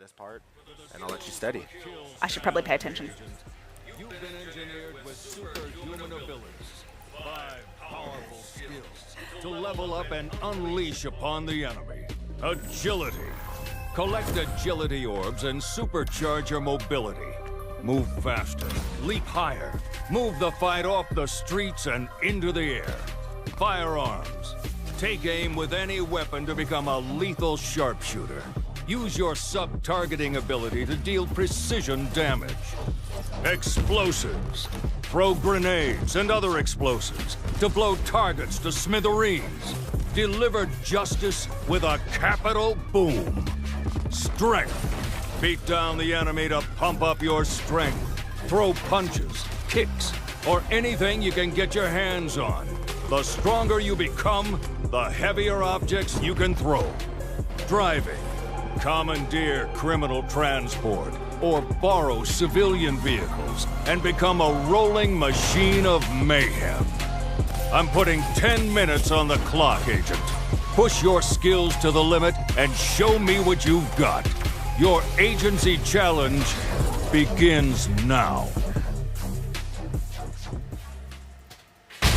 this part, and I'll let you study. I should probably pay attention. You've been engineered with superhuman abilities, 5 powerful skills to level up and unleash upon the enemy. Agility. Collect agility orbs and supercharge your mobility. Move faster, leap higher, move the fight off the streets and into the air. Firearms. Take aim with any weapon to become a lethal sharpshooter. Use your sub-targeting ability to deal precision damage. Explosives. Throw grenades and other explosives to blow targets to smithereens. Deliver justice with a capital boom. Strength. Beat down the enemy to pump up your strength. Throw punches, kicks, or anything you can get your hands on. The stronger you become, the heavier objects you can throw. Driving. Commandeer criminal transport or borrow civilian vehicles and become a rolling machine of mayhem. I'm putting 10 minutes on the clock, Agent. Push your skills to the limit and show me what you've got. Your agency challenge begins now.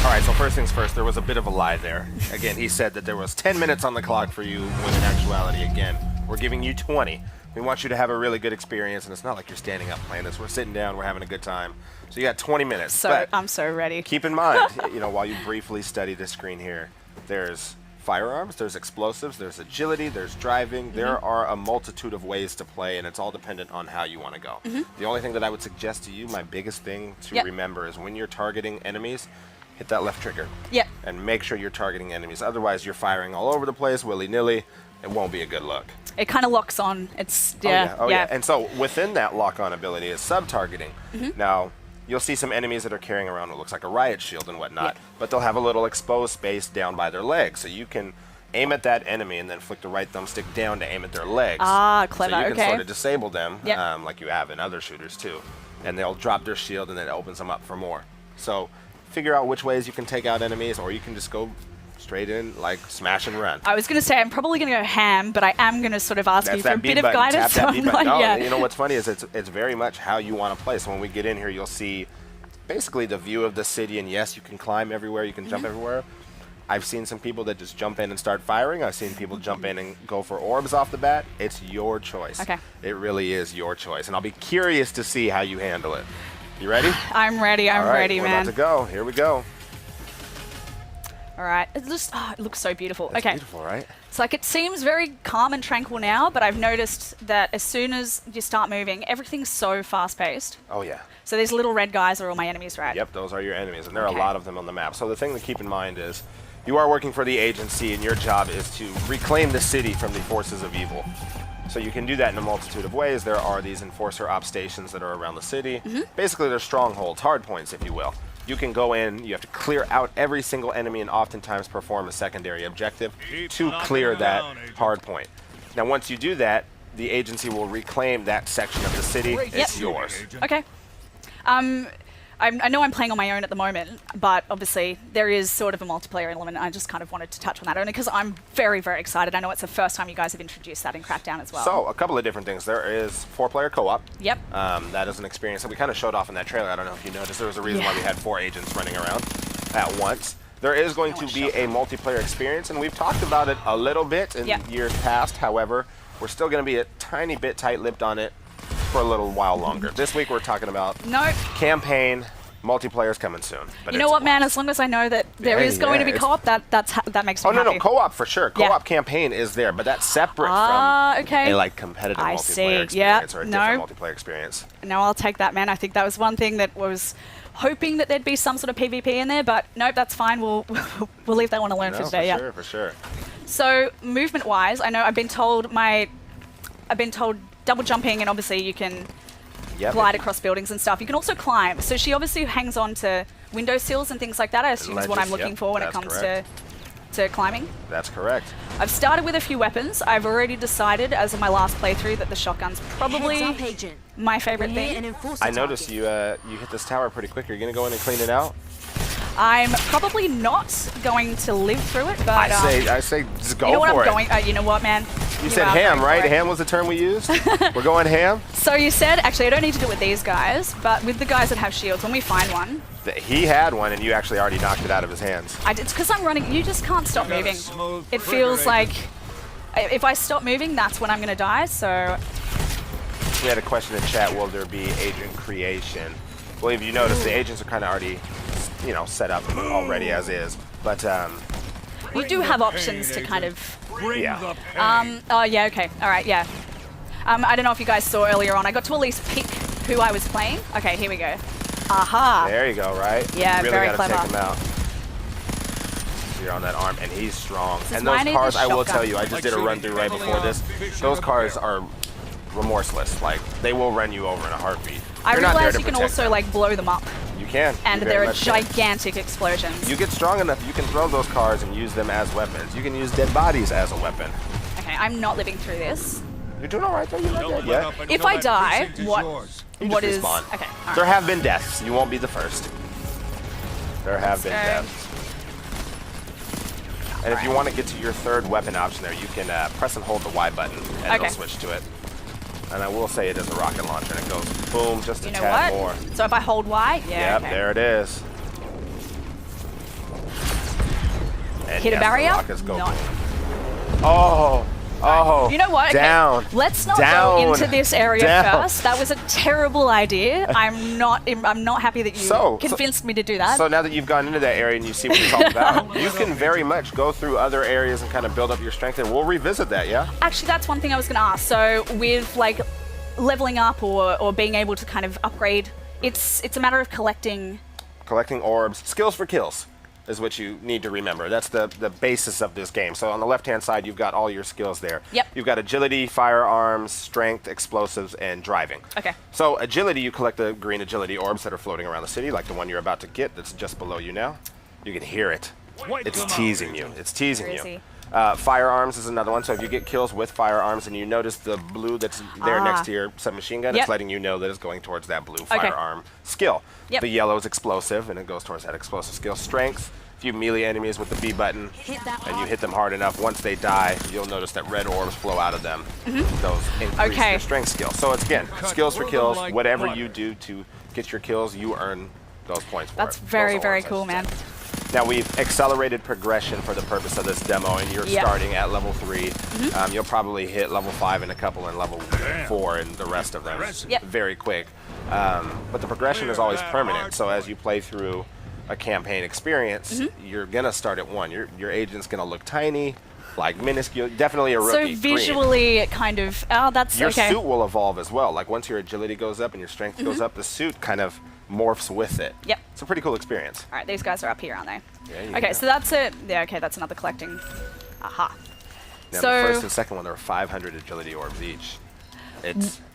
All right, so first things first, there was a bit of a lie there. Again, he said that there was 10 minutes on the clock for you, when in actuality, again, we're giving you 20. We want you to have a really good experience, and it's not like you're standing up playing this. We're sitting down, we're having a good time. So you got 20 minutes. So I'm so ready. Keep in mind, while you briefly study this screen here, there's firearms, there's explosives, there's agility, there's driving. There are a multitude of ways to play, and it's all dependent on how you want to go. The only thing that I would suggest to you, my biggest thing to remember, is when you're targeting enemies, hit that left trigger. And make sure you're targeting enemies. Otherwise, you're firing all over the place, willy-nilly. It won't be a good look. It kind of locks on. It's, Oh, yeah. And so within that lock-on ability is sub-targeting. Now, you'll see some enemies that are carrying around what looks like a riot shield and whatnot, but they'll have a little exposed space down by their legs. So you can aim at that enemy and then flick the right thumbstick down to aim at their legs. Ah, clever, So you can okay. sort of disable them, like you have in other shooters too. And they'll drop their shield and then it opens them up for more. So figure out which ways you can take out enemies, or you can just go straight in, like smash and run. I was going to say I'm probably going to go ham, but I am going to sort of ask you for a bit of guidance. Tap that B button. No, you know what's funny is it's very much how you want to play. So when we get in here, you'll see basically the view of the city, and yes, you can climb everywhere, you can jump everywhere. I've seen some people that just jump in and start firing. I've seen people jump in and go for orbs off the bat. It's your choice. Okay. It really is your choice, and I'll be curious to see how you handle it. You ready? I'm ready. I'm ready, we're man. about to go. Here we go. All right. It looks so beautiful. It's okay. beautiful, right? It's like it seems very calm and tranquil now, but I've noticed that as soon as you start moving, everything's so fast-paced. Oh, yeah. So these little red guys are all my enemies, right? Yep, those are your enemies, and there are a lot of them on the map. So the thing to keep in mind is you are working for the agency, and your job is to reclaim the city from the forces of evil. So you can do that in a multitude of ways. There are these enforcer op stations that are around the city. Basically, they're strongholds, hard points, if you will. You can go in, you have to clear out every single enemy and oftentimes perform a secondary objective to clear that hard point. Now, once you do that, the agency will reclaim that section of the city. It's yours. Okay. I know I'm playing on my own at the moment, but obviously there is sort of a multiplayer element. I just kind of wanted to touch on that only because I'm very, very excited. I know it's the first time you guys have introduced that in Crackdown as well. So, a couple of different things. There is 4-player co-op. Yep. That is an experience that we kind of showed off in that trailer. I don't know if you noticed. There was a reason why we had 4 agents running around at once. There is going to be a multiplayer experience, and we've talked about it a little bit in years past. However, we're still going to be a tiny bit tight-lipped on it for a little while longer. This week we're talking about campaign. Multiplayer's coming soon. But you know what, man? As long as I know that there is going to be co-op, that makes me happy. No, co-op for sure. Co-op campaign is there, but that's separate from a competitive multiplayer experience or a different multiplayer experience. No, I'll take that, man. I think that was one thing that was hoping that thered be some sort of PvP in there, but nope, that's fine. We'll leave that one alone for today. For sure. So movement-wise, I know I've been told double jumping, and obviously you can glide across buildings and stuff. You can also climb. So she obviously hangs on to window sills and things like that, I assume is what I'm looking for when it comes to climbing. That's correct. I've started with a few weapons. I've already decided, as of my last playthrough, that the shotgun's probably my favorite thing. I noticed you hit this tower pretty quick. Are you going to go in and clean it out? I'm probably not going to live through it, but I say just go for it. You know what, man? You said ham, right? Ham was the term we used? We're going ham? So you said, actually, I don't need to do it with these guys, but with the guys that have shields, when we find one. He had one, and you actually already knocked it out of his hands. It's because I'm running. You just can't stop moving. It feels like if I stop moving, that's when I'm going to die, so... We had a question in chat, will there be agent creation? Well, if you notice, the agents are kind of already, you know, set up already as is. But, you do have options to kind of... yeah. Oh, yeah, okay. All right, yeah. I don't know if you guys saw earlier on. I got to at least pick who I was playing. Okay, here we go. Aha. There you go, right? Yeah, you really very gotta clever. take him out. So you're on that arm, and he's strong. This And is why I those need cars, this I will shotgun. tell you, I just did a run through right before this. Those cars are remorseless. Like, they will run you over in a heartbeat. I You're not there realized to you can protect also them. like blow them up, You can. and You very there are much can. gigantic explosions. You get strong enough, you can throw those cars and use them as weapons. You can use dead bodies as a weapon. Okay, I'm not living through this. You're doing all right, though. You're not dead yet. If I die, what You what just is... respawn. Okay, all There right. have been deaths. You won't be the first. There have been go. deaths. And if you want to get to your third weapon option there, you can press and hold the Y button, and it'll switch to it. And I will say it is a rocket launcher, and it goes boom, just a You know tad what? more. So if I hold Y, yeah, Yep, okay. there it is. And Hit a yes, barrier? The rockets go No. boom. Oh, oh. You know what? Okay, Down. let's not Down. go into this area Down. first. That was a terrible idea. I'm not happy that you convinced me to do that. So now that you've gone into that area and you see what it's all about, you can very much go through other areas and kind of build up your strength, and we'll revisit that, yeah? Actually, that's one thing I was going to ask. So with like leveling up or being able to kind of upgrade, it's a matter of collecting. Collecting orbs. Skills for kills is what you need to remember. That's the basis of this game. So on the left-hand side, you've got all your skills there. Yep. You've got agility, firearms, strength, explosives, and driving. Okay. So agility, you collect the green agility orbs that are floating around the city, like the one you're about to get that's just below you now. You can hear it. It's teasing you. It's teasing Where is you. he? Firearms is another one. So if you get kills with firearms and you notice the blue that's there next to your submachine gun, Yep. it's letting you know that it's going towards that blue firearm skill. Yep. The yellow is explosive, and it goes towards that explosive skill. Strength, if you melee enemies with the B button and you hit them hard enough, once they die, you'll notice that red orbs flow out of them. Those increase Okay. your strength skill. So it's, again, skills for kills. Whatever you do to get your kills, you earn those points for That's it. very, Those very orbs, I cool, should man. say. Now, we've accelerated progression for the purpose of this demo, and you're Yep. starting at level 3. You'll probably hit level 5 in a couple, and level 4 and the rest of them Yep. very quick. But the progression is always permanent, so as you play through a campaign experience, you're going to start at 1. Your agent's going to look tiny, like minuscule, definitely a So rookie. green. visually, it kind of... Oh, that's Your okay. suit will evolve as well. Like once your agility goes up and your strength goes up, the suit kind of morphs with it. Yep. It's a pretty cool experience. All right, these guys are up here, aren't they? Yeah, you Okay, go. so that's it. Yeah, okay, that's another collecting. Aha. Now, So- the first and second one, there were 500 agility orbs each.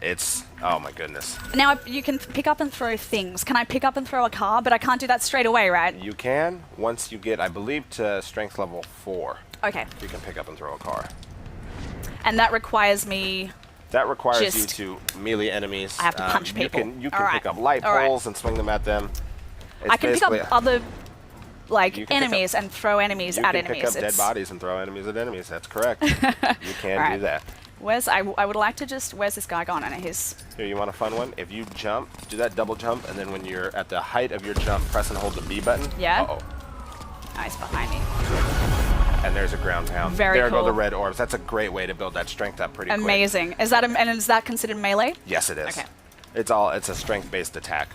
It's oh my goodness. Now you can pick up and throw things. Can I pick up and throw a car? But I can't do that straight away, right? You can, once you get, I believe, to strength level 4, Okay. you can pick up and throw a car. And that requires me... That requires Just- you to melee enemies. I have to punch people. You can All pick right. up light All right. poles and swing them at them. It's I can pick up basically- other, like, You can pick enemies and throw enemies You at can enemies. pick up dead It's- bodies and throw enemies at enemies. That's correct. You can All right. do that. Where's... I would like to just... Where's this guy gone? And his... Here, you want a fun one? If you jump, do that double jump, and then when you're at the height of your jump, press and hold the B button. Yeah? Uh-oh. Oh, he's behind me. And there's a ground pound. Very there go the cool. red orbs. That's a great way to build that strength up pretty quick. Amazing. Is that and is that considered melee? Yes, it is. Okay. It's a strength-based attack.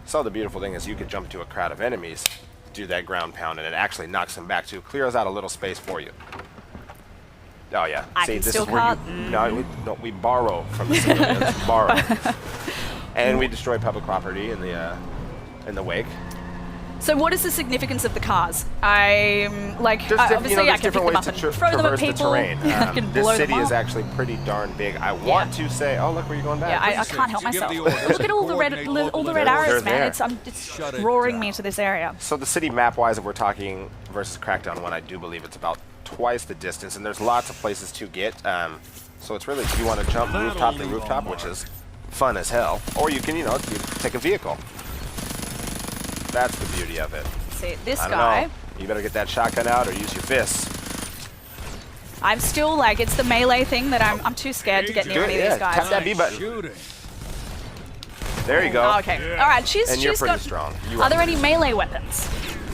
So the beautiful thing is you could jump to a crowd of enemies, do that ground pound, and it actually knocks them back too. Clears out a little space for you. Oh yeah. I See, can this still is where cut. no, we borrow from the civilians. Borrow. And we destroy public property in the wake. So what is the significance of the cars? I'm like, There's obviously I there's can pick different them up ways and to throw them at traverse the people. terrain. I can This blow city them is up. actually pretty darn big. I want to say, oh look where you're going back. Yeah, I can't help To give myself. the orders Look at and all the red, coordinate all the local red events. arrows, They're man. there. It's Shut it drawing me down. to this area. So the city map-wise, if we're talking versus Crackdown 1, I do believe it's about twice the distance, and there's lots of places to get. So it's really, if you want to jump rooftop to rooftop, which is fun as hell, or you can, you take a vehicle. That's the beauty of it. See, this I don't guy. know. You better get that shotgun out or use your fists. I'm still like, it's the melee thing that I'm too scared to get near any of these guys. Tap that B button. Shooting. There you go. Oh, okay. All right. She's And you're pretty got, strong. Are there any melee weapons?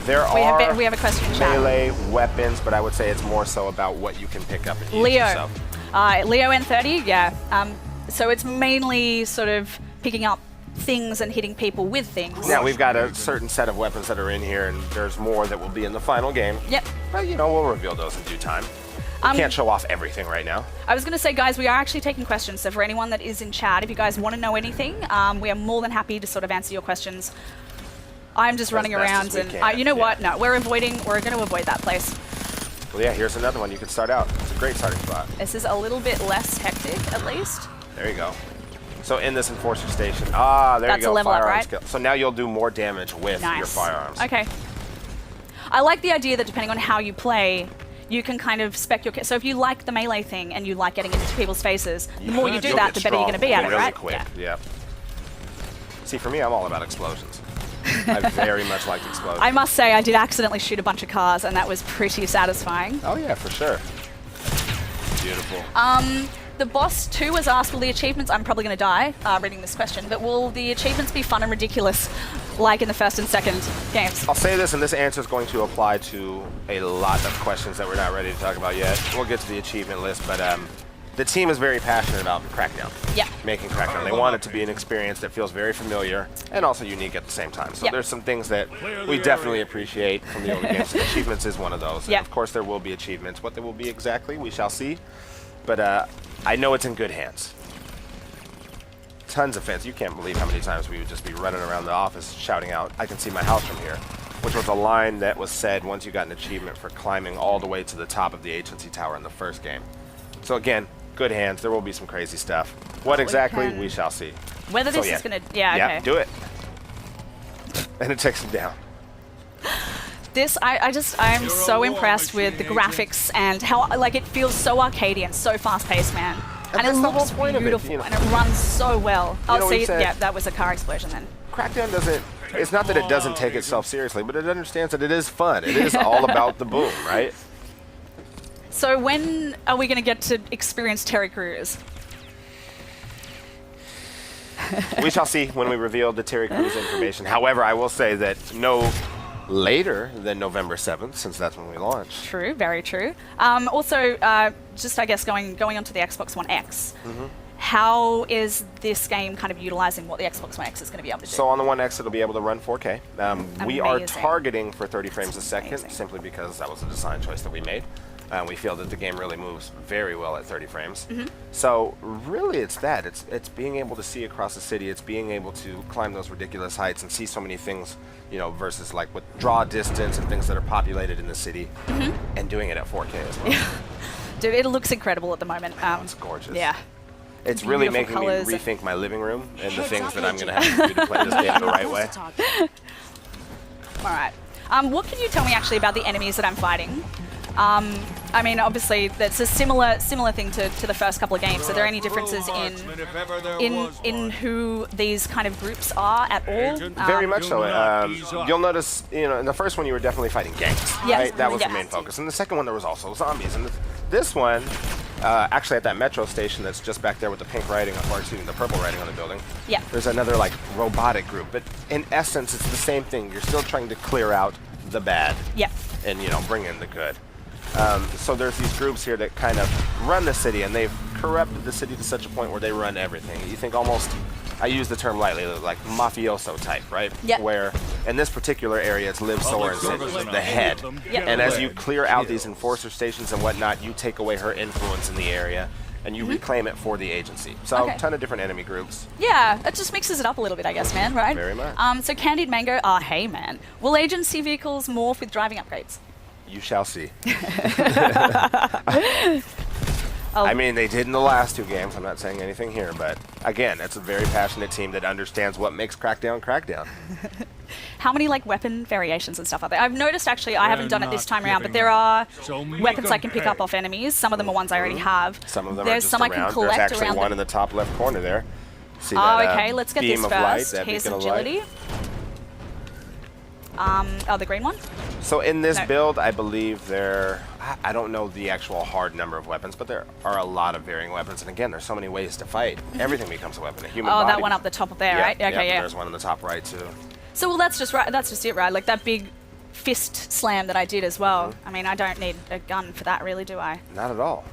There are We have a question in chat. melee weapons, but I would say it's more so about what you can pick up and use. Leo. So. Leo N30, yeah. So it's mainly sort of picking up things and hitting people with things. Yeah, we've got a certain set of weapons that are in here, and there's more that will be in the final game. Yep. But, you know, we'll reveal those in due time. We can't show off everything right now. I was going to say, guys, we are actually taking questions. So for anyone that is in chat, if you guys want to know anything, we are more than happy to sort of answer your questions. I'm just running around, and you know what? No, we're going to avoid that place. Well, yeah, here's another one. You can start out. It's a great starting spot. This is a little bit less hectic, at least. There you go. So in this enforcer station, there That's you go. a level up, firearm right? skill. So now you'll do more damage with your firearms. Okay. I like the idea that depending on how you play, you can kind of spec your... So if you like the melee thing and you like getting into people's faces, the more you do that, the better you're going to be at it, right? Quick. Yeah. See, for me, I'm all about explosions. I very much like explosions. I must say, I did accidentally shoot a bunch of cars, and that was pretty satisfying. Oh, yeah, for sure. Beautiful. The boss 2 was asked, will the achievements... I'm probably going to die reading this question, but will the achievements be fun and ridiculous like in the first and second games? I'll say this, and this answer is going to apply to a lot of questions that we're not ready to talk about yet. We'll get to the achievement list, but the team is very passionate about Crackdown. Yeah. Making Crackdown. They want it to be an experience that feels very familiar and also unique at the same time. So there's some things that we definitely appreciate from the older games. Achievements is one of those. Yeah. And of course, there will be achievements. What they will be exactly, we shall see. But I know it's in good hands. Tons of fans. You can't believe how many times we would just be running around the office shouting out, "I can see my house from here," which was a line that was said once you got an achievement for climbing all the way to the top of the agency tower in the first game. So again, good hands. There will be some crazy stuff. What exactly, we shall see. Whether this is going to... Yeah, okay. Do it. And it takes them down. This, I'm so impressed with the graphics and how, like, it feels so arcadey and so fast-paced, man. And it looks beautiful, and it runs so well. Oh, see, yeah, that was a car explosion then. Crackdown doesn't, it's not that it doesn't take itself seriously, but it understands that it is fun. It is all about the boom, right? So when are we going to get to experience Terry Crews? We shall see when we reveal the Terry Crews information. However, I will say that no later than November 7th, since that's when we launch. True, very true. Also, just I guess going on to the Xbox One X, how is this game kind of utilizing what the Xbox One X is going to be able to do? So on the One X, it'll be able to run 4K. We are targeting for 30 frames a second, simply because that was a design choice that we made. We feel that the game really moves very well at 30 frames. So really it's that. It's being able to see across the city. It's being able to climb those ridiculous heights and see so many things, you know, versus like with draw distance and things that are populated in the city and doing it at 4K as well. Dude, it looks incredible at the moment. It's gorgeous. Yeah. It's really making me rethink my living room and the things that I'm going to have to do to play this game the right way. All right. What can you tell me actually about the enemies that I'm fighting? I mean, obviously, that's a similar thing to the first couple of games. Are there any differences in who these kind of groups are at all? Very much so. You'll notice, you know, in the first one you were definitely fighting gangs, right? That was the main focus. In the second one there was also zombies. And this one, actually at that metro station that's just back there with the pink writing, or excuse me, the purple writing on the building. Yeah. There's another like robotic group, but in essence it's the same thing. You're still trying to clear out the bad. Yep. And, you know, bring in the good. So there's these groups here that kind of run the city, and they've corrupted the city to such a point where they run everything. You think almost, I use the term lightly, like mafioso type, right? Yeah. Where in this particular area, it's Liv Sorensen, the head. Yep. And as you clear out these enforcer stations and whatnot, you take away her influence in the area, and you reclaim it for the agency. So a ton of different enemy groups. Yeah, it just mixes it up a little bit, I guess, man, right? Very much. So Candied Mango, hey man, will agency vehicles morph with driving upgrades? You shall see. I mean, they did in the last two games. I'm not saying anything here, but again, it's a very passionate team that understands what makes Crackdown Crackdown. How many like weapon variations and stuff are there? I've noticed actually, I haven't done it this time around, but there are weapons I can pick up off enemies. Some of them are ones I already have. Some of them are just around. I can collect. There's actually one in the top left corner there. See that, okay, let's get this first. Here's agility. The green one? So in this build, I believe they're I don't know the actual hard number of weapons, but there are a lot of varying weapons. And again, there's so many ways to fight. Everything becomes a weapon. A human body. That one up the top of there, right? Okay, yeah. There's one on the top right too. So, well, that's just right. That's just it, right? Like that big fist slam that I did as well. I mean, I don't need a gun for that, really, do I? Not at all.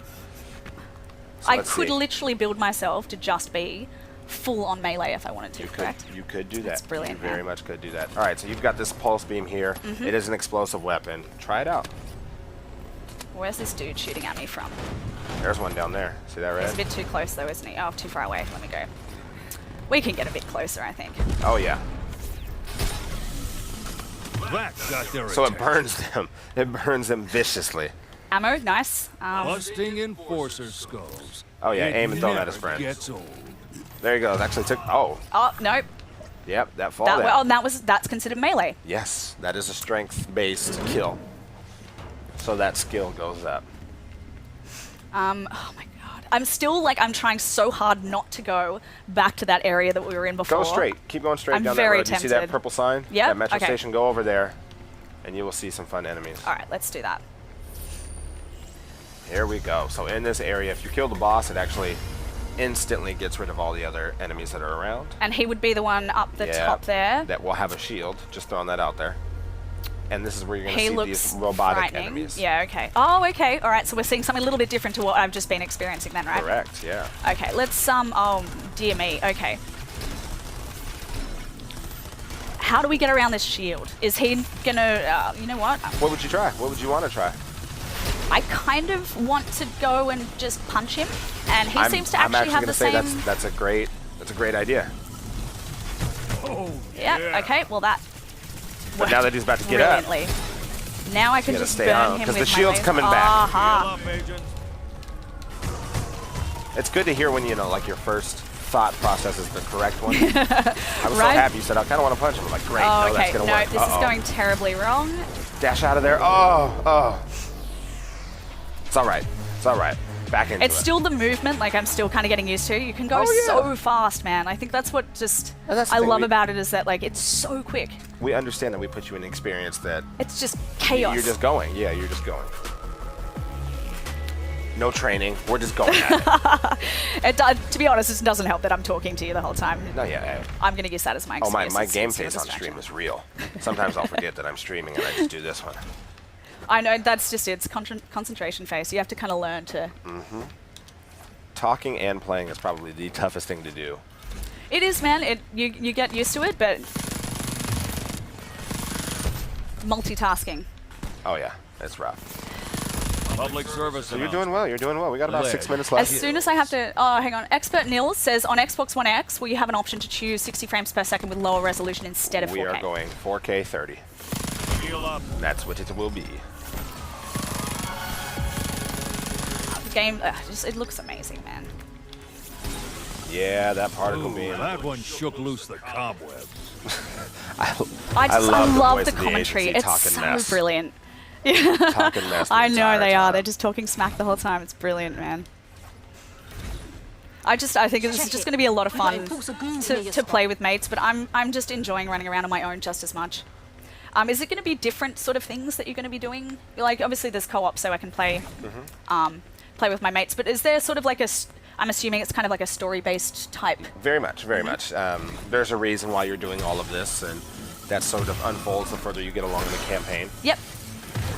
So I could literally build myself to just be full on melee if I wanted to, correct? You could do that. That's brilliant. You very much could do that. All right, so you've got this pulse beam here. It is an explosive weapon. Try it out. Where's this dude shooting at me from? There's one down there. See that red? He's a bit too close though, isn't he? Oh, too far away. Let me go. We can get a bit closer, I think. Oh, yeah. That got their So it attention. burns them. It burns them viciously. Ammo, nice. Busting enforcer skulls. Oh, yeah, It aim and throw at his never friends. gets old. There you go. It actually took... Oh, Oh, nope. yep, that fall That, down. well, that's considered melee. Yes, that is a strength-based kill. So that skill goes up. Oh my god. I'm still like, I'm trying so hard not to go back to that area that we were in before. Go straight. Keep going straight I'm down that very road. You see that tempted. purple sign? Yep, That metro okay. station, go over there, and you will see some fun enemies. All right, let's do that. Here we go. So in this area, if you kill the boss, it actually instantly gets rid of all the other enemies that are around. And he would be the one up the top there. That will have a shield. Just throwing that out there. And this is where you're going to He see looks these robotic frightening. enemies. Yeah, okay. Oh, okay. All right, so we're seeing something a little bit different to what I've just been experiencing then, right? Correct, yeah. Okay, let's, oh, dear me. Okay. How do we get around this shield? Is he gonna, you know what? What would you try? What would you want to try? I kind of want to go and just punch him, and he seems to actually have the same... I'm actually going to say that's a great idea. Oh, Yeah, okay, well that But now that he's about to get up, brilliantly. Now I can gotta just stay burn on, him 'cause with the my shield's laser. coming back. Aha. Heal up, agent. it's good to hear when, you know, like your first thought process is the correct one. I was so Right? happy you said, I kind of want to punch him. I'm like, great, Oh, no, that's okay, going to no, work. this is going terribly wrong. Dash out of there. Oh. It's all right. It's all right. Back into It's it. still the movement, like I'm still kind of getting used to. You can go Oh, yeah. so fast, man. I think that's what just And that's the I thing, love we- about it is that like it's so quick. We understand that we put you in an experience that It's just chaos. you're just going. Yeah, you're just going. No training. We're just going at it. To be honest, it doesn't help that I'm talking to you the whole time. No, yeah. I'm going to use that as my Oh, excuse. my It's game a face on distraction. stream is real. Sometimes I'll forget that I'm streaming and I just do this one. I know, that's just it. It's concentration face. You have to kind of learn to... Talking and playing is probably the toughest thing to do. It is, man. You get used to it, but... Multitasking. Oh, yeah. It's rough. Public service. So you're doing well. You're doing well. We got about 6 Leg. minutes As left. soon as I have to... Oh, hang on. Expert Nils says, on Xbox One X, will you have an option to choose 60 frames per second with lower resolution instead of 4K? We are going 4K 30. Heal up. That's what it will be. The game, it looks amazing, man. Yeah, that particle Ooh, beam. that one shook loose the cobwebs. I love love the the voice of the commentary. agency It's talking so mess. brilliant. Talking mess the I know entire they are. time. They're just talking smack the whole time. It's brilliant, man. I think this is just going to be a lot of fun to play with mates, but I'm just enjoying running around on my own just as much. Is it going to be different sort of things that you're going to be doing? Like, obviously there's co-op, so I can play play with my mates, but is there sort of like I'm assuming it's kind of like a story-based type. Very much, very much. There's a reason why you're doing all of this, and that sort of unfolds the further you get along in the campaign. Yep.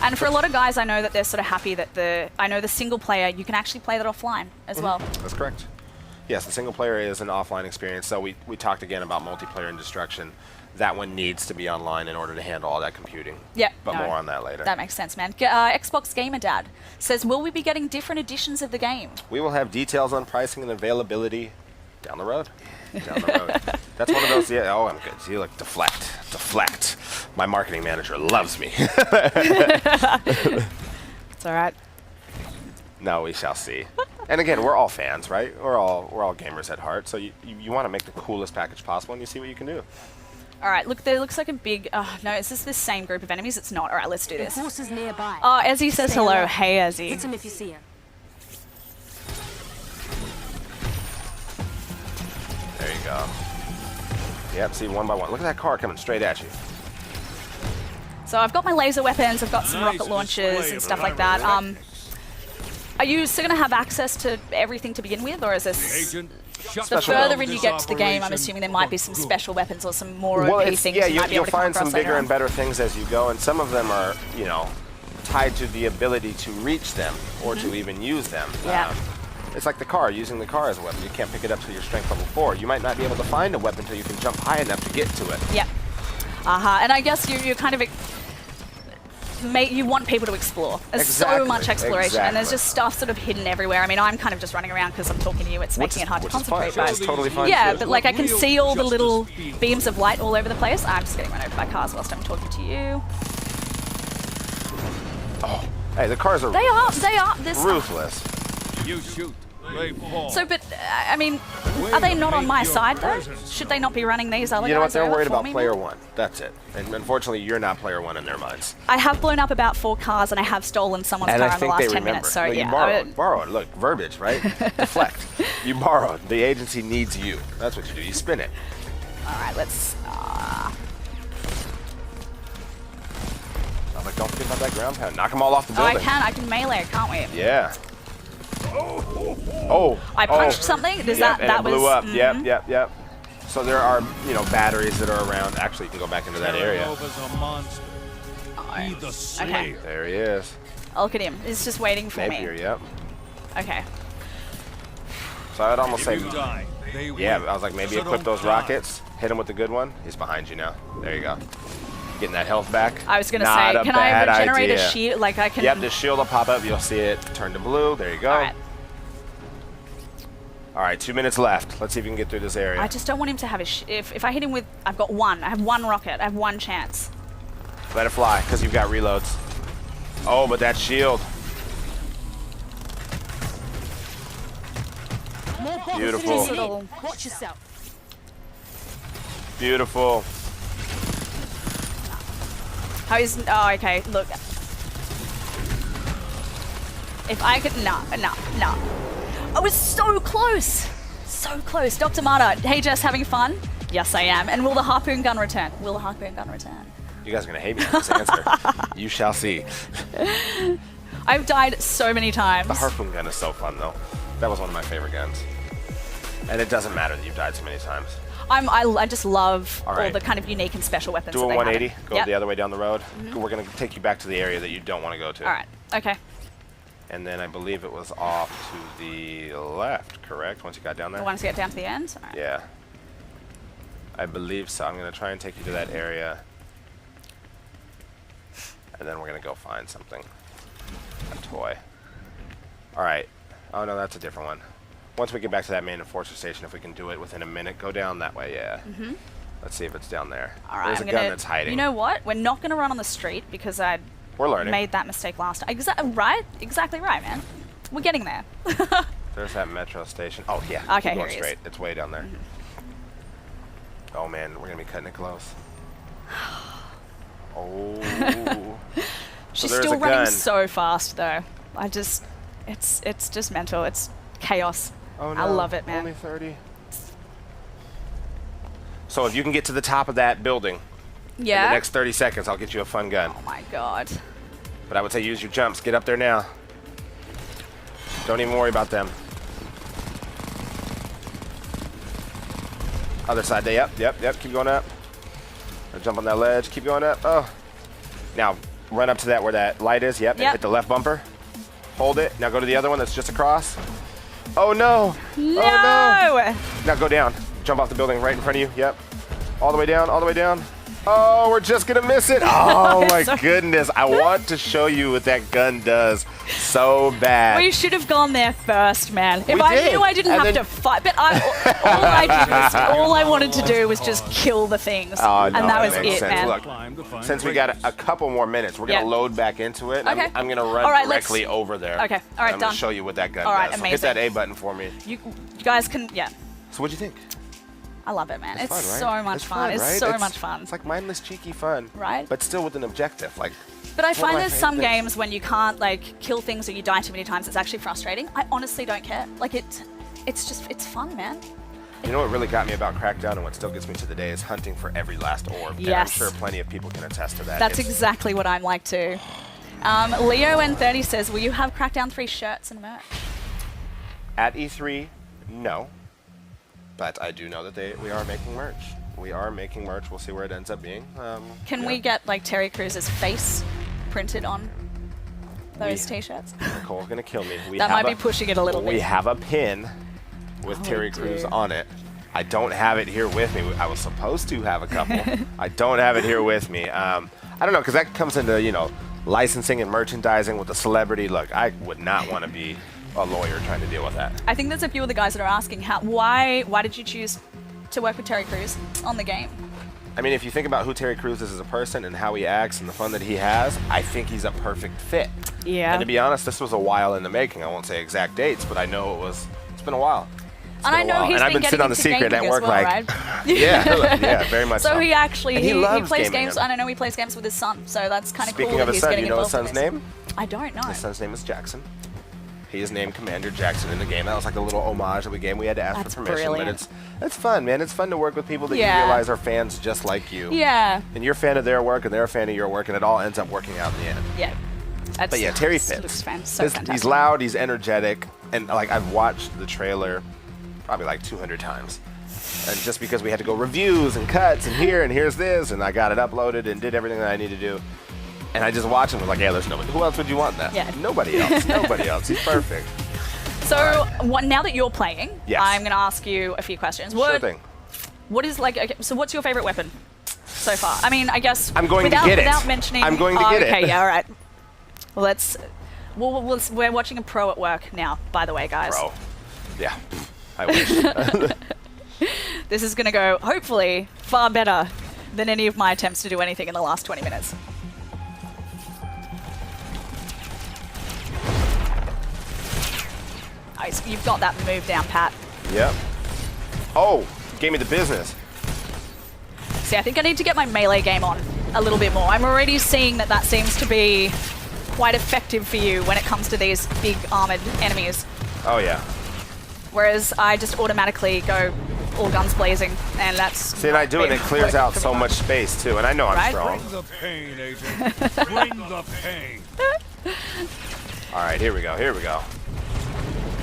And for a lot of guys, I know that they're sort of happy that the single player, you can actually play that offline as well. That's correct. Yes, the single player is an offline experience, so we talked again about multiplayer and destruction. That one needs to be online in order to handle all that computing. Yep. But no, more on that later. That makes sense, man. Xbox Gamer Dad says, will we be getting different editions of the game? We will have details on pricing and availability down the road. Down the road. That's one of those, yeah, oh, I'm good. See, like, deflect. My marketing manager loves me. It's all right. No, we shall see. And again, we're all fans, right? We're all gamers at heart, so you want to make the coolest package possible, and you see what you can do. All right, look, there looks like a big... no, is this the same group of enemies? It's not. All right, let's do this. Horses nearby. Oh, Ezzy says Stay hello. alert. Hey, Ezzy. Hit him if you see him. There you go. Yep, see, one by one. Look at that car coming straight at you. So I've got my laser weapons, I've got some Nice rocket launchers display and of stuff like that. elaborate Are you still going to have access to everything to begin with, or is this... Agent, shut The Special further down in you this get to the game, I'm operation assuming there might be for some good. special weapons or some more Well, OP it's, things yeah, you might be you'll able to come find some across later bigger on. and better things as you go, and some of them are, you know, tied to the ability to reach them or to even use them. Yeah. It's like the car, using the car as a weapon. You can't pick it up till you're strength level 4. You might not be able to find a weapon until you can jump high enough to get to it. Yep. And I guess you kind of... you want people to explore. There's so much exploration, and there's just stuff sort of hidden everywhere. I mean, I'm kind of just running around because I'm talking to you. It's making it hard to concentrate. Fine. It's totally fine. Yeah, too. but like I can see all the little Justice beams of light all over the place. I'm just getting run over by cars whilst I'm talking to you. Oh, hey, the cars are They are. This. ruthless. You shoot, they fall. So, but I mean, are they not on my side though? Should they not be running these other You know what? guys They're over worried for about me player more? 1. That's it. And unfortunately, you're not player 1 in their minds. I have blown up about 4 cars and I have stolen someone's And car I in the think last they 10 remember. minutes. So No, yeah. you borrowed. Look, verbiage, right? Deflect. You borrowed. The agency needs you. That's what you do. You spin it. All right, let's. I'm like, don't forget about that ground pound. Knock them all off the Oh, building. I can melee, can't we? Yeah. Oh. I punched something. Does Yep, that and that it blew was? up. Yep. So there are, you know, batteries that are around. Actually, you can go back into that area. Terranova's a monster. Be the slave. There he is. Oh, look at him. He's just waiting for Napier, me. yep. Okay. So I'd almost say, If you die, they yeah, win. I was like, maybe So equip don't those die. rockets. Hit him with the good one. He's behind you now. There you go. Getting that health back. I was gonna Not say, a can I bad regenerate idea. a shield? Like I can. Yep, the shield will pop up. You'll see it turn to blue. There you go. All right. All right, 2 minutes left. Let's see if we can get through this area. I just don't want him to have a. If I hit him with, I've got one. I have one rocket. I have one chance. Let it fly, because you've got reloads. Oh, but that shield. Beautiful. Just little. Watch yourself. Beautiful. How is? Oh, okay. Look. If I could, no. I was so close. So close. Dr. Marta, hey Jess, having fun? Yes, I am. And will the harpoon gun return? Will the harpoon gun return? You guys are going to hate me for this answer. You shall see. I've died so many times. The harpoon gun is so fun, though. That was one of my favorite guns. And it doesn't matter that you've died so many times. I just love All all right. the kind of unique and special weapons. Do a that they 180, have. go Yep. the other way down the road. We're going to take you back to the area that you don't want to go to. All right. Okay. And then I believe it was off to the left, correct? Once you got down there? I want to get down to the end. All right. Yeah. I believe so. I'm going to try and take you to that area. And then we're going to go find something. A toy. All right. Oh, no, that's a different one. Once we get back to that main enforcer station, if we can do it within a minute, go down that way, yeah. Let's see if it's down there. All right. There's a gun that's hiding. You know what? We're not going to run on the street because I We're learning. made that mistake last time. Right? Exactly right, man. We're getting there. There's that metro station. Oh, yeah. Okay, Keep going here he is. straight. It's way down there. Oh, man. We're going to be cutting it close. Oh. She's there's still a running gun. so fast, though. It's just mental. It's chaos. Oh, no. I love it, man. Only 30. So if you can get to the top of that building in the Yeah. next 30 seconds, I'll get you a fun gun. Oh my god. But I would say use your jumps. Get up there now. Don't even worry about them. Other side. Yep. Keep going up. Jump on that ledge. Keep going up. Oh. Now, run up to that where that light is. Yep. And Yep. hit the left bumper. Hold it. Now go to the other one that's just across. Oh, no. No! Oh, no. Now go down. Jump off the building right in front of you. Yep. All the way down. All the way down. Oh, we're just going to miss it. Oh, my goodness. I want to show you what that gun does so bad. We should have gone there first, man. If We I did. knew I didn't And have then- to fight, but all I wanted to do was just kill the things, Oh, no, and that was makes it, sense. man. Look, Climb to find since we got a couple more minutes, we're going to Yeah. load back into it. and Okay. I'm going to run All right, let's- directly over there. Okay. All right, I'm going done. to show you what that gun All right, does. So hit amazing. that A button for me. You guys can, yeah. So what'd you think? I love it, man. It's fun, right? so much It's fun. It's right? so much fun. It's like mindless, cheeky fun. Right. But still with an objective. Like, But I one of find my there's some favorite things. games when you can't like kill things or you die too many times. It's actually frustrating. I honestly don't care. Like it's fun, man. You know what really got me about Crackdown and what still gets me to the day is hunting for every last orb. Yes. And I'm sure plenty of people can attest to that. That's exactly what I'm like too. Leo N30 says, will you have Crackdown 3 shirts and merch? At E3, no. But I do know that we are making merch. We are making merch. We'll see where it ends up being. Can we get like Terry Crews's face printed on those t-shirts? Nicole's gonna kill me. That might be pushing it a little bit. We have a pin with Terry Crews on it. I don't have it here with me. I was supposed to have a couple. I don't have it here with me. I don't know, because that comes into, you know, licensing and merchandising with a celebrity. Look, I would not want to be a lawyer trying to deal with that. I think there's a few of the guys that are asking, why did you choose to work with Terry Crews on the game? I mean, if you think about who Terry Crews is as a person and how he acts and the fun that he has, I think he's a perfect fit. Yeah. And to be honest, this was a while in the making. I won't say exact dates, but I know it's been a while. And I know he's been getting into Secret gaming Network as well, like, right? yeah, very much so. So he actually, And he loves plays gaming. games, and I know he plays games with his son, so that's kind of cool Speaking of that his he's son, getting you know his involved son's in this. name? I don't know. His son's name is Jackson. He is named Commander Jackson in the game. That was like a little homage that we gave. We had to ask That's for permission, brilliant. but it's fun, man. It's fun to work with people that you Yeah. realize are fans just like you. Yeah. And you're a fan of their work, and they're a fan of your work, and it all ends up working out in the end. Yeah. That's, But yeah, Terry looks fits. so fantastic. He's loud, he's energetic, and like I've watched the trailer probably like 200 times. And just because we had to go reviews and cuts and here's this, and I got it uploaded and did everything that I need to do. And I just watched him and was like, yeah, there's nobody. Who else would you want that? Yeah. Nobody else. Nobody else. He's perfect. So now that you're playing, Yes. I'm going to ask you a few questions. Sure thing. What is like? Okay, so what's your favorite weapon so far? I mean, I guess I'm going to without, get it. without mentioning. I'm going to get it. Okay, yeah, all right. Well, we're watching a pro at work now. By the way, guys. Bro. Yeah. I wish. This is going to go hopefully far better than any of my attempts to do anything in the last 20 minutes. Nice. You've got that move down, Pat. Yep. Oh, gave me the business. See, I think I need to get my melee game on a little bit more. I'm already seeing that seems to be quite effective for you when it comes to these big armored enemies. Oh, yeah. Whereas I just automatically go all guns blazing, and that's... See, and I do, and it clears out so much space, too. And I know I'm Right? strong. Bring the pain, Agent. Bring the pain. All right, here we go. Here we go.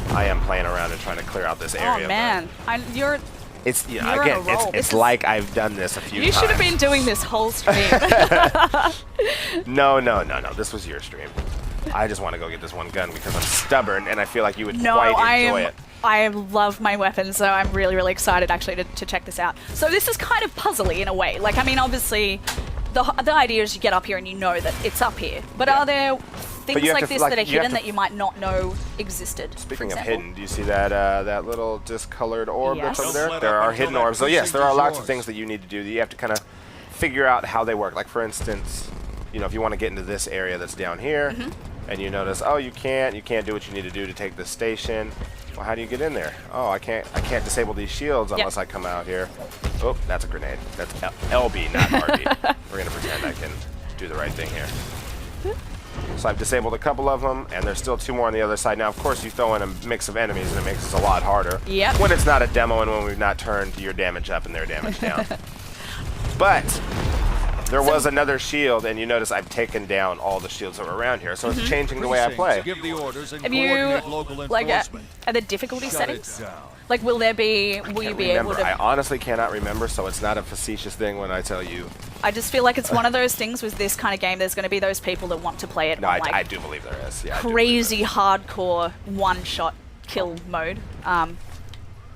I am playing around and trying to clear out this area. Oh, man. You're... It's, you know, You're on again, a roll. it's like I've done this a few times. You should have been doing this whole stream. No. This was your stream. I just want to go get this one gun because I'm stubborn, and I feel like you would No, quite enjoy it. I love my weapons, so I'm really, really excited actually to check this out. So this is kind of puzzly in a way. Like, I mean, obviously, the idea is you get up here and you know that it's up here. But are there things you have like to, this like, that are you have hidden to- that you might not know existed? Speaking for of example? hidden, do you see that that little discolored orb that's Yes. over Don't there? let There up are until hidden that orbs. So yes, there are precinct lots is of things that you need to do. That you have to kind of figure out how they work. Like for instance, you know, if you want to get into this area that's down here, and you notice, oh, you can't do what you need to do to take this station. Well, how do you get in there? Oh, I can't disable these shields unless I come out here. Oh, that's a grenade. That's LB, not RB. We're gonna pretend I can do the right thing here. So I've disabled a couple of them, and there's still 2 more on the other side. Now, of course, you throw in a mix of enemies, and it makes this a lot harder. Yep. When it's not a demo and when we've not turned your damage up and their damage down. But there was another shield, and you notice I've taken down all the shields that were around here, so it's changing the way I play. Give the orders and Have you, coordinate local like, enforcement. are the difficulty Shut it settings? down. Like, will you be Remember, able to... I honestly cannot remember, so it's not a facetious thing when I tell you. I just feel like it's one of those things with this kind of game, there's going to be those people that want to play it No, on, I do believe there is. Yeah, I do believe crazy hardcore one-shot kill mode.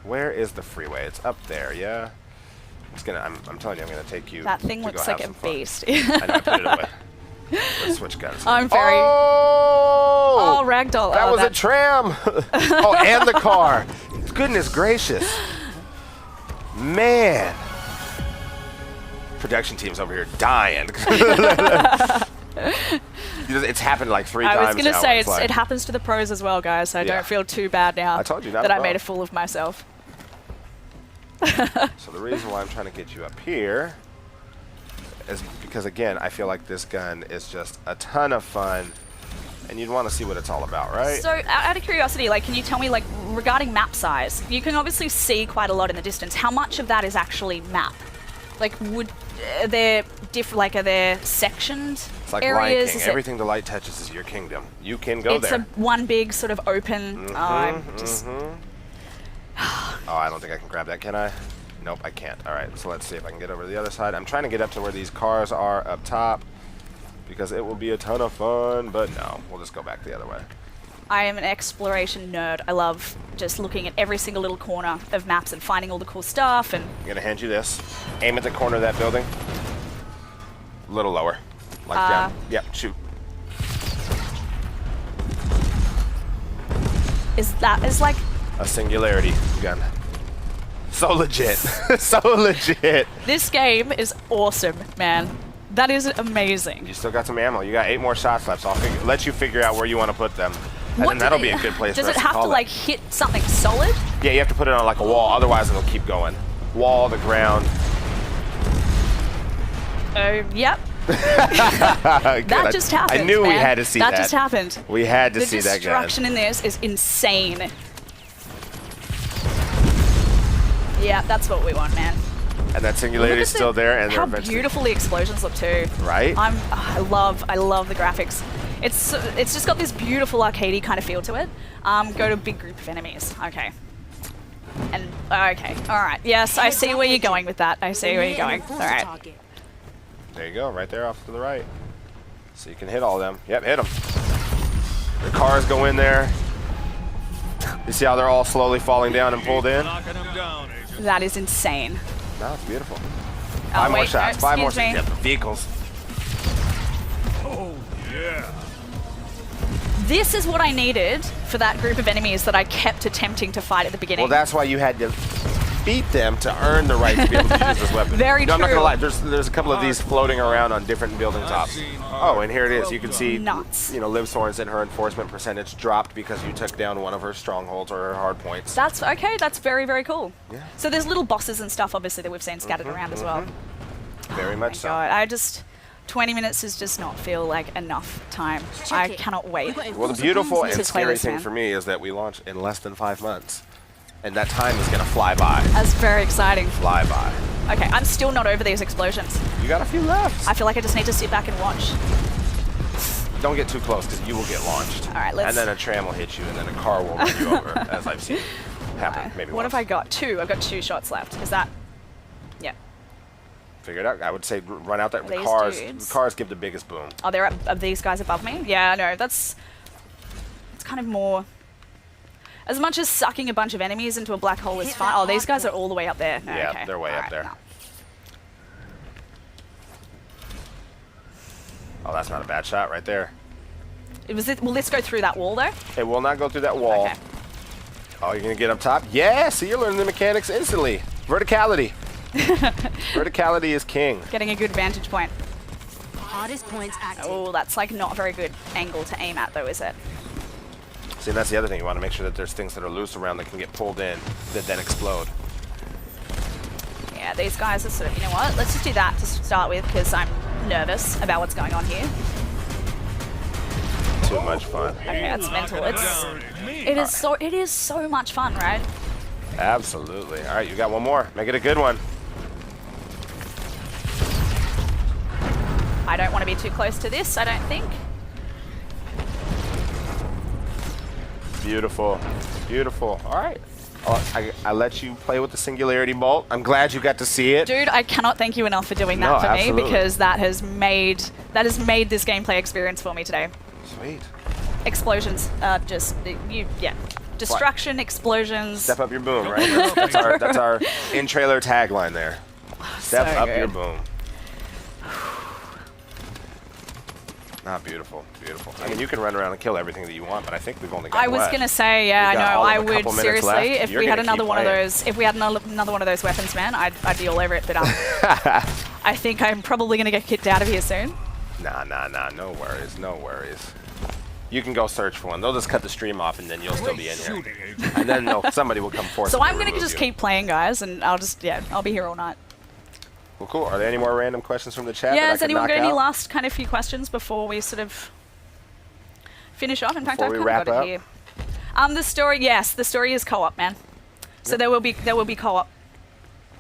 Where is the freeway? It's up there, yeah? It's gonna. I'm telling you, I'm gonna take you. That thing to looks go like have a some fun. beast. I know, I put it away. Let's switch guns. I'm very... Oh! Oh, ragdoll. That Oh, was a that- tram! Oh, and the car! Goodness gracious. Man. Production team's over here dying. It's happened like 3 times I was going to now, say, it's like- it happens to the pros as well, guys, so Yeah. don't feel too bad now I told you, not that a I pro. made a fool of myself. So the reason why I'm trying to get you up here is because, again, I feel like this gun is just a ton of fun, and you'd want to see what it's all about, right? So, out of curiosity, like, can you tell me, like, regarding map size, you can obviously see quite a lot in the distance. How much of that is actually map? Like, are there sectioned It's like areas? Lion King. Everything the light touches is your kingdom. You can go there. It's one big sort of open. Oh, I don't think I can grab that, can I? Nope, I can't. All right, so let's see if I can get over to the other side. I'm trying to get up to where these cars are up top because it will be a ton of fun, but no, we'll just go back the other way. I am an exploration nerd. I love just looking at every single little corner of maps and finding all the cool stuff. And I'm gonna hand you this. Aim at the corner of that building. A little lower. Like down. Yep, shoot. is like A singularity gun. So legit. So legit. this game is awesome, man. That is amazing. You still got some ammo. You got 8 more shots left, so I'll let you figure out where you want to put them. And then that'll be a good place for us to Does it have to call like hit something solid? Yeah, you have to put it on like a wall, otherwise it'll keep going. Wall, the ground. Oh, yep. That just happened. I knew we man. had to see that. That just happened. We had to see that, guys. The destruction in this is insane. Yeah, that's what we want, man. And that singularity is still there, and how they're eventually beautiful the explosions look too. Right? I love the graphics. It's just got this beautiful arcadey kind of feel to it. Go to a big group of enemies. Okay. And okay, all right. Yes, I see where you're going with that. I see where you're going. All right. There you go, right there off to the right. So you can hit all of them. Yep, hit them. The cars go in there. You see how they're all slowly falling down and pulled in? Knocking them down, Agent. That is insane. No, it's beautiful. Oh, 5 more wait, shots. 5 more excuse me. shots. Yep, the vehicles. Oh, yeah. This is what I needed for that group of enemies that I kept attempting to fight at the beginning. Well, that's why you had to beat them to earn the right to be able to use this weapon. Very no, I'm not true. gonna lie. There's a couple of these floating around on different building tops. Oh, and here it is. You can see, Nuts. you know, Liv Sorensen, her enforcement percentage dropped because you took down one of her strongholds or her hard points. That's okay. That's very, very cool. Yeah. So there's little bosses and stuff, obviously, that we've seen scattered around as well. Very much so. God, 20 minutes does just not feel like enough time. I cannot wait. Well, the beautiful and to play scary this, thing man. for me is that we launch in less than 5 months. And that time is going to fly by. That's very exciting. Fly by. Okay, I'm still not over these explosions. You got a few left. I feel like I just need to sit back and watch. Don't get too close because you will get launched. All right, let's... And then a tram will hit you and then a car will run you over, as I've seen happen maybe What once. have I got? 2. I've got 2 shots left. Is that... Yeah. Figure it out. I would say run out there. The These cars, dudes. the cars give the biggest boom. Oh, are these guys above me? Yeah, no, that's... It's kind of more... As much as sucking a bunch of enemies into a black hole is fun. Oh, these guys are all the way up there. No, Yeah, okay. they're way All up right, there. no. Oh, that's not a bad shot right there. Will this go through that wall, though? It will not go through that wall. Okay. Oh, you're going to get up top? Yeah, see, you're learning the mechanics instantly. Verticality. Verticality is king. Getting a good vantage point. Hardest points active. Oh, that's like not a very good angle to aim at, though, is it? See, and that's the other thing. You want to make sure that there's things that are loose around that can get pulled in that then explode. Yeah, these guys are sort of, you know what? Let's just do that to start with because I'm nervous about what's going on here. Too much fun. Okay, that's mental. It is so much fun, right? Absolutely. All right, you got one more. Make it a good one. I don't want to be too close to this, I don't think. Beautiful. Beautiful. All right. I let you play with the singularity bolt. I'm glad you got to see it. Dude, I cannot thank you enough for doing that for absolutely. me because that has made this gameplay experience for me today. Sweet. Explosions, destruction, explosions. Step up your boom, right? That's our in-trailer tagline there. Step So up good. your boom. Not beautiful, beautiful. I mean, you can run around and kill everything that you want, but I think we've only got I was what? gonna say, yeah, We got I know. all of I a would couple minutes seriously, left. if You're we had gonna another keep one of playing. those, if we had another one of those weapons, man, I'd be all over it. But I think I'm probably gonna get kicked out of here soon. Nah. No worries, no worries. You can go search for one. They'll just cut the stream off, and then you'll still be in here. Shooting, Agent. And then somebody will come force. So I'm gonna just keep playing, guys, and I'll be here all night. Well, cool. Are there any more random questions from the chat? Yeah, that I has can anyone knock got any out? last kind of few questions before we sort of finish off? In fact, Before I've we kind of wrap got up? it here. The story, yes, the story is co-op, man. So there will be co-op.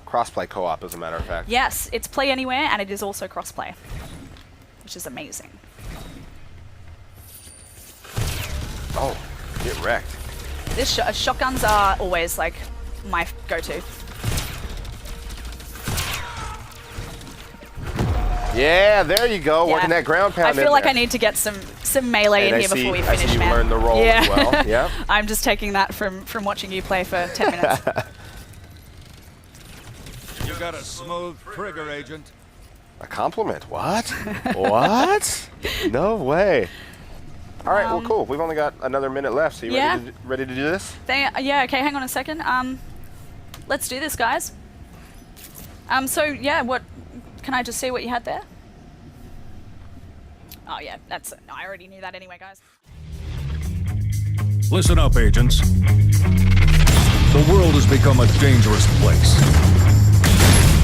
Crossplay co-op, as a matter of fact. Yes, it's play anywhere, and it is also crossplay, which is amazing. Oh, get wrecked. This shotguns are always like my go-to. Yeah, there you go. Yeah. Working that ground pound. I feel like there. I need to get some melee And in I here see- before we I see finish, you man. learned the role as well. Yeah. I'm just taking that from watching you play for 10 minutes. You got a smooth trigger, Agent. A compliment? What? What? No way. All right, well, cool. We've only got another minute left. So you Yeah. ready to do this? Yeah, okay, hang on a second. Let's do this, guys. So yeah, what can I just see what you had there? Oh yeah, that's no, I already knew that anyway, guys. Listen up, agents. The world has become a dangerous place.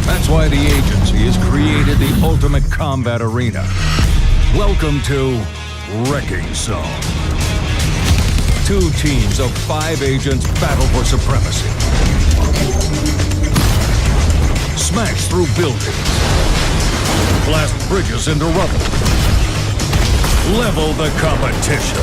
That's why the agency has created the ultimate combat arena. Welcome to Wrecking Zone. 2 teams of 5 agents battle for supremacy. Smash through buildings. Blast bridges into rubble. Level the competition.